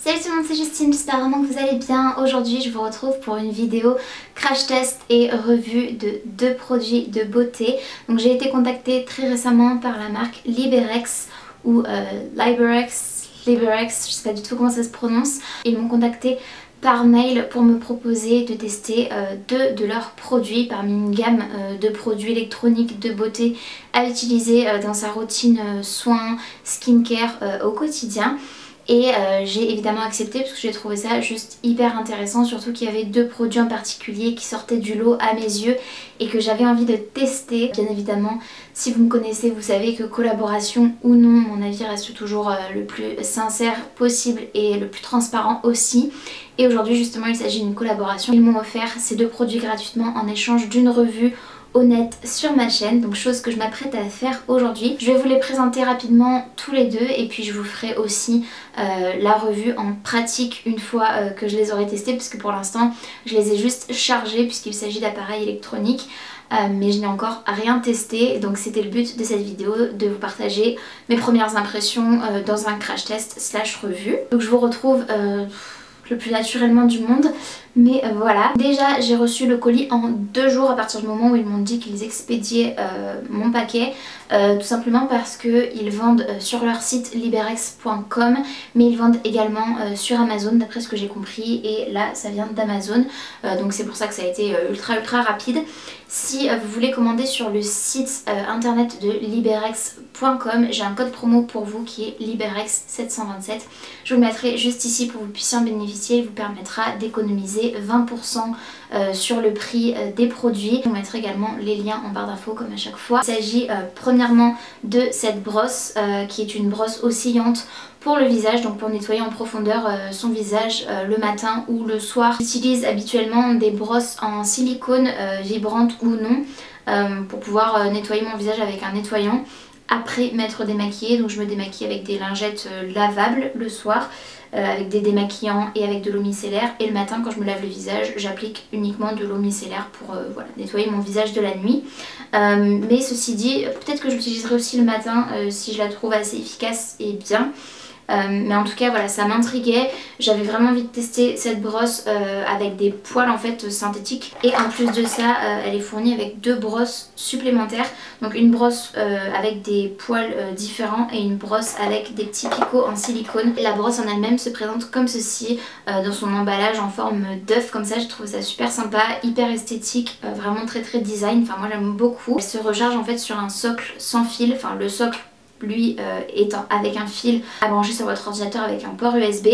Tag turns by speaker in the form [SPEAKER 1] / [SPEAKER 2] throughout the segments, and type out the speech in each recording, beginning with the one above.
[SPEAKER 1] Salut tout le monde, c'est Justine, j'espère vraiment que vous allez bien. Aujourd'hui je vous retrouve pour une vidéo crash test et revue de deux produits de beauté. Donc j'ai été contactée très récemment par la marque Liberex ou Liberex, je sais pas du tout comment ça se prononce. Ils m'ont contactée par mail pour me proposer de tester deux de leurs produits parmi une gamme de produits électroniques de beauté à utiliser dans sa routine soins, skincare au quotidien. Et j'ai évidemment accepté parce que j'ai trouvé ça juste hyper intéressant, surtout qu'il y avait deux produits en particulier qui sortaient du lot à mes yeux et que j'avais envie de tester. Bien évidemment, si vous me connaissez, vous savez que collaboration ou non, mon avis reste toujours le plus sincère possible et le plus transparent aussi. Et aujourd'hui justement il s'agit d'une collaboration. Ils m'ont offert ces deux produits gratuitement en échange d'une revue honnête sur ma chaîne, donc chose que je m'apprête à faire aujourd'hui. Je vais vous les présenter rapidement tous les deux et puis je vous ferai aussi la revue en pratique une fois que je les aurai testés, parce que pour l'instant je les ai juste chargés puisqu'il s'agit d'appareils électroniques. Mais je n'ai encore rien testé, donc c'était le but de cette vidéo, de vous partager mes premières impressions dans un crash test slash revue. Donc je vous retrouve le plus naturellement du monde, mais voilà. Déjà j'ai reçu le colis en 2 jours à partir du moment où ils m'ont dit qu'ils expédiaient mon paquet, tout simplement parce qu'ils vendent sur leur site liberex.com, mais ils vendent également sur Amazon d'après ce que j'ai compris, et là ça vient d'Amazon, donc c'est pour ça que ça a été ultra rapide. Si vous voulez commander sur le site internet de liberex.com, j'ai un code promo pour vous qui est liberex727. Je vous le mettrai juste ici pour que vous puissiez en bénéficier. Il vous permettra d'économiser 20% sur le prix des produits. Je vous mettrai également les liens en barre d'infos comme à chaque fois. Il s'agit premièrement de cette brosse qui est une brosse oscillante pour le visage, donc pour nettoyer en profondeur son visage le matin ou le soir. J'utilise habituellement des brosses en silicone vibrantes ou non pour pouvoir nettoyer mon visage avec un nettoyant après m'être démaquillée. Donc je me démaquille avec des lingettes lavables le soir, avec des démaquillants et avec de l'eau micellaire, et le matin quand je me lave le visage j'applique uniquement de l'eau micellaire pour voilà, nettoyer mon visage de la nuit. Mais ceci dit, peut-être que je l'utiliserai aussi le matin si je la trouve assez efficace et bien. Mais en tout cas voilà, ça m'intriguait, j'avais vraiment envie de tester cette brosse avec des poils en fait synthétiques, et en plus de ça elle est fournie avec 2 brosses supplémentaires, donc une brosse avec des poils différents et une brosse avec des petits picots en silicone. La brosse en elle-même se présente comme ceci dans son emballage en forme d'œuf comme ça. J'ai trouvé ça super sympa, hyper esthétique, vraiment très design, enfin moi j'aime beaucoup. Elle se recharge en fait sur un socle sans fil, enfin le socle lui étant avec un fil à brancher sur votre ordinateur avec un port USB,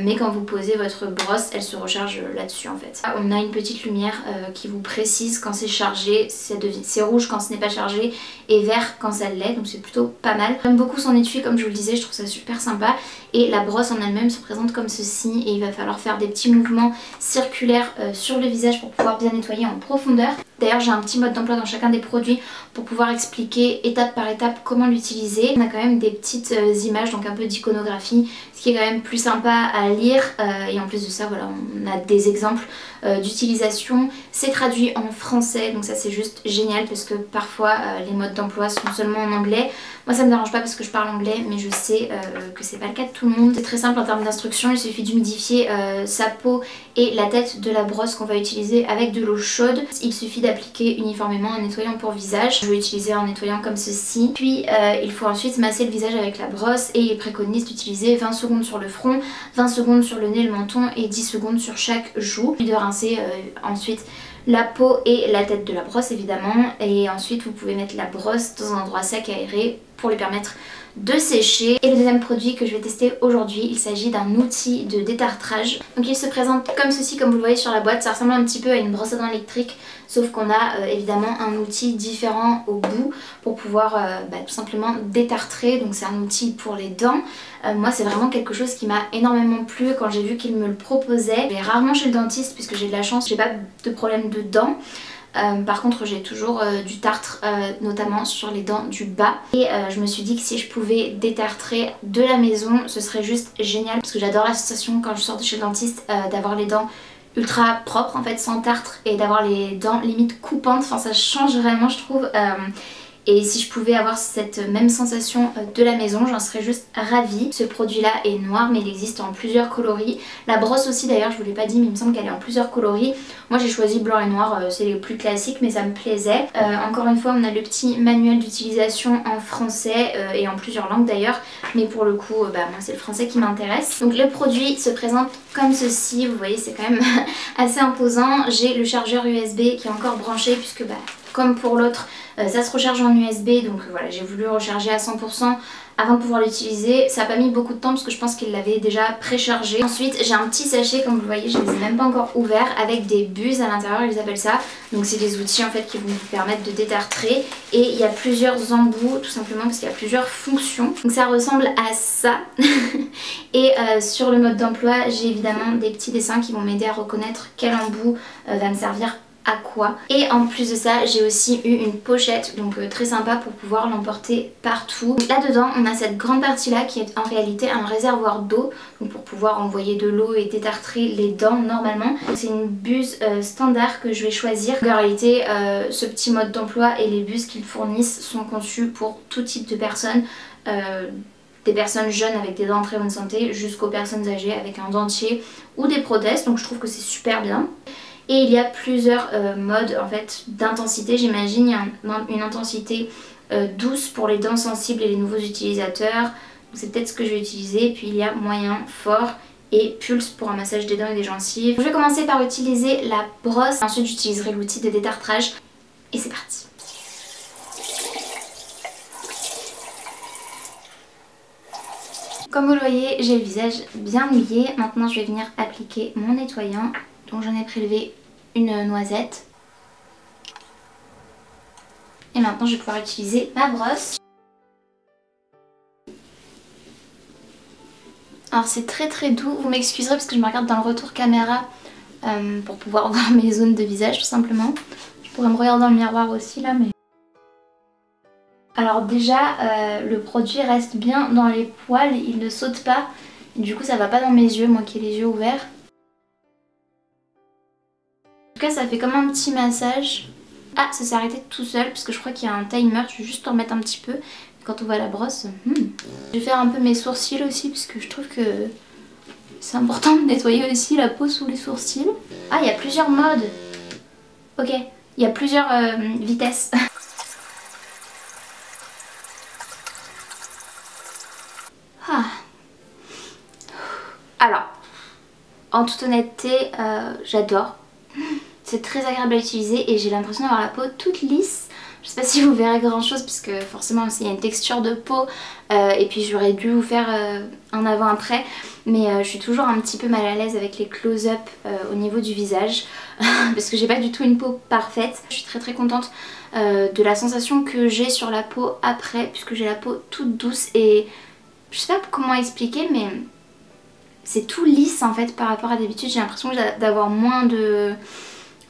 [SPEAKER 1] mais quand vous posez votre brosse elle se recharge là-dessus en fait. On a une petite lumière qui vous précise quand c'est chargé, c'est rouge quand ce n'est pas chargé et vert quand ça l'est, donc c'est plutôt pas mal. J'aime beaucoup son étui comme je vous le disais, je trouve ça super sympa, et la brosse en elle-même se présente comme ceci, et il va falloir faire des petits mouvements circulaires sur le visage pour pouvoir bien nettoyer en profondeur. D'ailleurs j'ai un petit mode d'emploi dans chacun des produits pour pouvoir expliquer étape par étape comment l'utiliser. On a quand même des petites images, donc un peu d'iconographie, ce qui est quand même plus sympa à lire, et en plus de ça voilà, on a des exemples d'utilisation. C'est traduit en français, donc ça c'est juste génial parce que parfois les modes d'emploi sont seulement en anglais. Moi ça me dérange pas parce que je parle anglais, mais je sais que c'est pas le cas de tout le monde. C'est très simple en termes d'instructions, il suffit d'humidifier sa peau et la tête de la brosse qu'on va utiliser avec de l'eau chaude. Il suffit d'appliquer uniformément un nettoyant pour visage. Je vais utiliser un nettoyant comme ceci. Puis il faut ensuite masser le visage avec la brosse, et il préconise d'utiliser 20 secondes sur le front, 20 secondes sur le nez, le menton et 10 secondes sur chaque joue. Puis de rincer ensuite la peau et la tête de la brosse évidemment, et ensuite vous pouvez mettre la brosse dans un endroit sec aéré pour lui permettre de sécher. Et le deuxième produit que je vais tester aujourd'hui, il s'agit d'un outil de détartrage. Donc il se présente comme ceci, comme vous le voyez sur la boîte. Ça ressemble un petit peu à une brosse à dents électrique, sauf qu'on a évidemment un outil différent au bout pour pouvoir tout simplement détartrer. Donc c'est un outil pour les dents. Moi c'est vraiment quelque chose qui m'a énormément plu quand j'ai vu qu'il me le proposait. Je vais rarement chez le dentiste puisque j'ai de la chance, j'ai pas de problème de dents. Par contre j'ai toujours du tartre notamment sur les dents du bas, et je me suis dit que si je pouvais détartrer de la maison ce serait juste génial, parce que j'adore la sensation quand je sors de chez le dentiste d'avoir les dents ultra propres en fait, sans tartre, et d'avoir les dents limite coupantes, enfin ça change vraiment je trouve. et si je pouvais avoir cette même sensation de la maison, j'en serais juste ravie. Ce produit là est noir mais il existe en plusieurs coloris. La brosse aussi d'ailleurs, je vous l'ai pas dit mais il me semble qu'elle est en plusieurs coloris. Moi j'ai choisi blanc et noir, c'est les plus classiques mais ça me plaisait. Encore une fois on a le petit manuel d'utilisation en français et en plusieurs langues d'ailleurs, mais pour le coup moi c'est le français qui m'intéresse. Donc le produit se présente comme ceci, vous voyez c'est quand même assez imposant. J'ai le chargeur USB qui est encore branché puisque comme pour l'autre ça se recharge en USB, donc voilà, j'ai voulu recharger à 100% avant de pouvoir l'utiliser. Ça n'a pas mis beaucoup de temps parce que je pense qu'il l'avait déjà préchargé. Ensuite j'ai un petit sachet, comme vous voyez je ne les ai même pas encore ouverts, avec des buses à l'intérieur, ils appellent ça. Donc c'est des outils en fait qui vont vous permettre de détartrer, et il y a plusieurs embouts tout simplement parce qu'il y a plusieurs fonctions. Donc ça ressemble à ça. Et sur le mode d'emploi j'ai évidemment des petits dessins qui vont m'aider à reconnaître quel embout va me servir à quoi. Et en plus de ça j'ai aussi eu une pochette, donc très sympa pour pouvoir l'emporter partout. Là dedans on a cette grande partie là qui est en réalité un réservoir d'eau, donc pour pouvoir envoyer de l'eau et détartrer les dents normalement. C'est une buse standard que je vais choisir. En réalité ce petit mode d'emploi et les buses qu'ils fournissent sont conçus pour tout type de personnes. Des personnes jeunes avec des dents en très bonne santé jusqu'aux personnes âgées avec un dentier ou des prothèses, donc je trouve que c'est super bien. Et il y a plusieurs modes en fait d'intensité, j'imagine. Il y a une intensité douce pour les dents sensibles et les nouveaux utilisateurs, c'est peut-être ce que je vais utiliser. Puis il y a moyen, fort et pulse pour un massage des dents et des gencives. Je vais commencer par utiliser la brosse, ensuite j'utiliserai l'outil de détartrage et c'est parti. Comme vous le voyez, j'ai le visage bien mouillé. Maintenant je vais venir appliquer mon nettoyant. Donc j'en ai prélevé une noisette. Et maintenant je vais pouvoir utiliser ma brosse. Alors c'est très doux, vous m'excuserez parce que je me regarde dans le retour caméra pour pouvoir voir mes zones de visage tout simplement. Je pourrais me regarder dans le miroir aussi là mais... Alors déjà le produit reste bien dans les poils, il ne saute pas. Et du coup ça va pas dans mes yeux, moi qui ai les yeux ouverts. En tout cas ça fait comme un petit massage. Ah ça s'est arrêté tout seul parce que je crois qu'il y a un timer, je vais juste en remettre un petit peu. Quand on voit la brosse, Je vais faire un peu mes sourcils aussi parce que je trouve que c'est important de nettoyer aussi la peau sous les sourcils. Ah il y a plusieurs modes. Ok, il y a plusieurs vitesses. Ah. Alors, en toute honnêteté, j'adore. C'est très agréable à utiliser et j'ai l'impression d'avoir la peau toute lisse. Je sais pas si vous verrez grand chose puisque forcément il y a une texture de peau et puis j'aurais dû vous faire un avant-après. Mais je suis toujours un petit peu mal à l'aise avec les close-up au niveau du visage parce que j'ai pas du tout une peau parfaite. Je suis très contente de la sensation que j'ai sur la peau après puisque j'ai la peau toute douce et je sais pas comment expliquer mais c'est tout lisse en fait par rapport à d'habitude. J'ai l'impression d'avoir moins de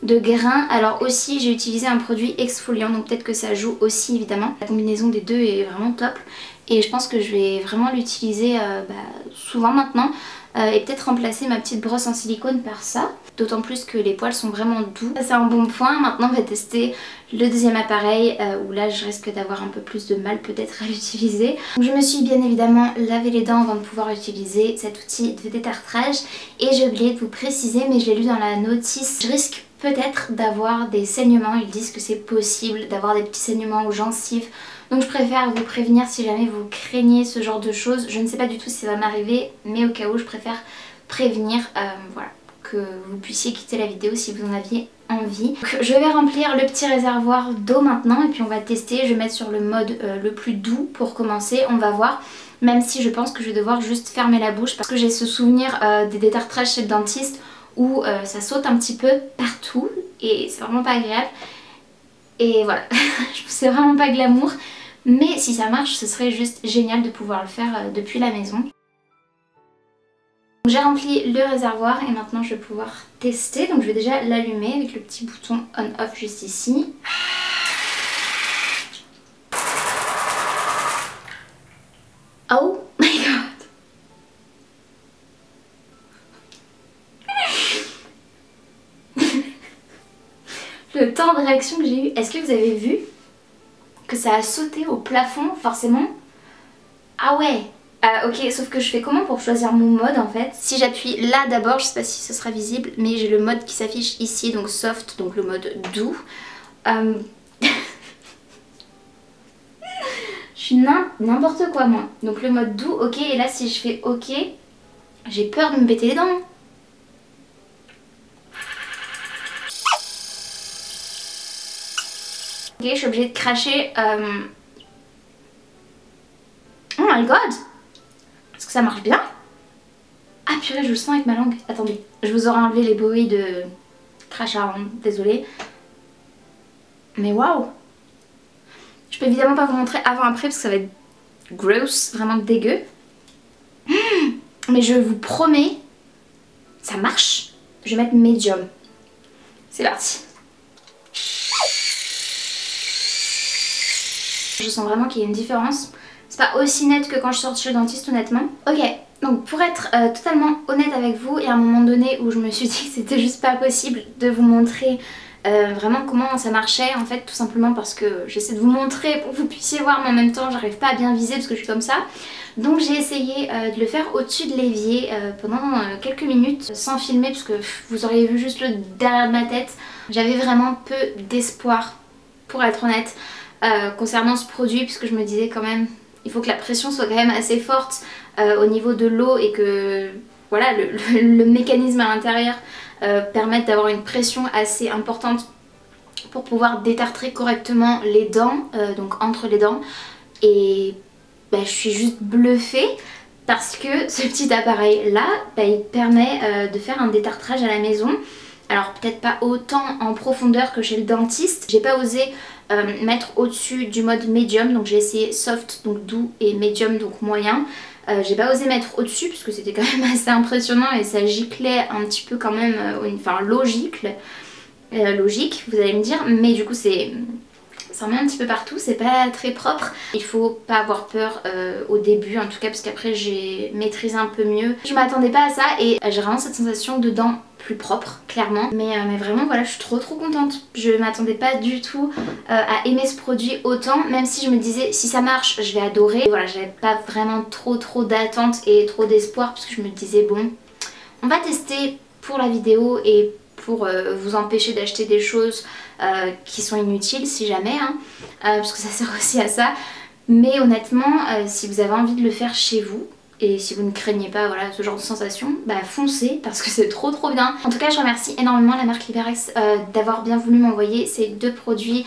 [SPEAKER 1] grains. Alors aussi j'ai utilisé un produit exfoliant donc peut-être que ça joue aussi évidemment. La combinaison des deux est vraiment top et je pense que je vais vraiment l'utiliser souvent maintenant et peut-être remplacer ma petite brosse en silicone par ça. D'autant plus que les poils sont vraiment doux. C'est un bon point. Maintenant on va tester le deuxième appareil où là je risque d'avoir un peu plus de mal peut-être à l'utiliser. Je me suis bien évidemment lavé les dents avant de pouvoir utiliser cet outil de détartrage et j'ai oublié de vous préciser mais je l'ai lu dans la notice. Je risque peut-être d'avoir des saignements, ils disent que c'est possible d'avoir des petits saignements aux gencives. Donc je préfère vous prévenir si jamais vous craignez ce genre de choses. Je ne sais pas du tout si ça va m'arriver mais au cas où je préfère prévenir, voilà, que vous puissiez quitter la vidéo si vous en aviez envie. Donc, je vais remplir le petit réservoir d'eau maintenant et puis on va tester. Je vais mettre sur le mode le plus doux pour commencer, on va voir. Même si je pense que je vais devoir juste fermer la bouche parce que j'ai ce souvenir des détartrages chez le dentiste où ça saute un petit peu partout et c'est vraiment pas agréable. Et voilà, c'est vraiment pas glamour. Mais si ça marche, ce serait juste génial de pouvoir le faire depuis la maison. J'ai rempli le réservoir et maintenant je vais pouvoir tester. Donc je vais déjà l'allumer avec le petit bouton on-off juste ici. Oh my god! Le temps de réaction que j'ai eu, est-ce que vous avez vu que ça a sauté au plafond forcément. Ah ouais. Ok, sauf que je fais comment pour choisir mon mode en fait? Si j'appuie là d'abord, je sais pas si ce sera visible, mais j'ai le mode qui s'affiche ici, donc soft, donc le mode doux. Je suis n'importe quoi moi. Donc le mode doux, ok, et là si je fais ok, j'ai peur de me péter les dents. Ok, je suis obligée de cracher. Oh my god! Est-ce que ça marche bien? Ah purée, je le sens avec ma langue. Attendez, je vous aurais enlevé les bruits de crachat, hein, désolée. Mais waouh! Je peux évidemment pas vous montrer avant-après parce que ça va être gross, vraiment dégueu. Mais je vous promets, ça marche. Je vais mettre medium. C'est parti. Je sens vraiment qu'il y a une différence. C'est pas aussi net que quand je sors de chez le dentiste honnêtement. Ok, donc pour être totalement honnête avec vous, il y a un moment donné où je me suis dit que c'était juste pas possible de vous montrer vraiment comment ça marchait en fait, tout simplement parce que j'essaie de vous montrer pour que vous puissiez voir, mais en même temps j'arrive pas à bien viser parce que je suis comme ça. Donc j'ai essayé de le faire au-dessus de l'évier pendant quelques minutes sans filmer parce que vous auriez vu juste le derrière de ma tête. J'avais vraiment peu d'espoir pour être honnête concernant ce produit puisque je me disais quand même il faut que la pression soit quand même assez forte au niveau de l'eau et que voilà le mécanisme à l'intérieur permette d'avoir une pression assez importante pour pouvoir détartrer correctement les dents, donc entre les dents. Et bah, je suis juste bluffée parce que ce petit appareil là, bah, il permet de faire un détartrage à la maison. Alors peut-être pas autant en profondeur que chez le dentiste. J'ai pas osé mettre au-dessus du mode medium, donc j'ai essayé soft, donc doux, et medium, donc moyen. J'ai pas osé mettre au-dessus parce que c'était quand même assez impressionnant et ça giclait un petit peu quand même, enfin l'eau gicle, logique vous allez me dire, mais du coup ça en met un petit peu partout, c'est pas très propre. Il faut pas avoir peur au début en tout cas parce qu'après j'ai maîtrisé un peu mieux. Je m'attendais pas à ça et j'ai vraiment cette sensation de dents plus propre clairement, mais vraiment voilà, je suis trop contente. Je m'attendais pas du tout à aimer ce produit autant, même si je me disais si ça marche je vais adorer. Et voilà, j'avais pas vraiment trop d'attente et trop d'espoir parce que je me disais bon, on va tester pour la vidéo et pour vous empêcher d'acheter des choses qui sont inutiles si jamais hein, parce que ça sert aussi à ça. Mais honnêtement si vous avez envie de le faire chez vous et si vous ne craignez pas voilà, ce genre de sensation, bah foncez parce que c'est trop bien. En tout cas je remercie énormément la marque Liberex d'avoir bien voulu m'envoyer ces deux produits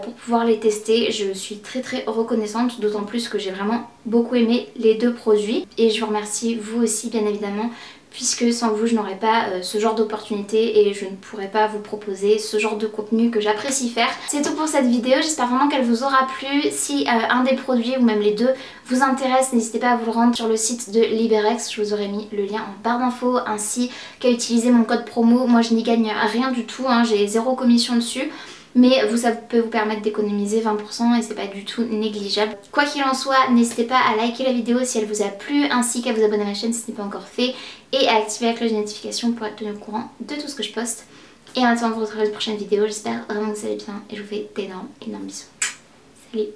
[SPEAKER 1] pour pouvoir les tester. Je suis très reconnaissante, d'autant plus que j'ai vraiment beaucoup aimé les deux produits. Et je vous remercie vous aussi bien évidemment, puisque sans vous je n'aurais pas ce genre d'opportunité et je ne pourrais pas vous proposer ce genre de contenu que j'apprécie faire. C'est tout pour cette vidéo, j'espère vraiment qu'elle vous aura plu. Si un des produits ou même les deux vous intéresse, n'hésitez pas à vous le rendre sur le site de Liberex, je vous aurai mis le lien en barre d'infos, ainsi qu'à utiliser mon code promo. Moi je n'y gagne rien du tout, hein, j'ai 0 commission dessus. Mais vous, ça peut vous permettre d'économiser 20% et c'est pas du tout négligeable. Quoi qu'il en soit, n'hésitez pas à liker la vidéo si elle vous a plu, ainsi qu'à vous abonner à ma chaîne si ce n'est pas encore fait, et à activer la cloche de notification pour être tenu au courant de tout ce que je poste. Et en attendant de vous retrouver dans une prochaine vidéo, j'espère vraiment que vous allez bien et je vous fais d'énormes bisous. Salut!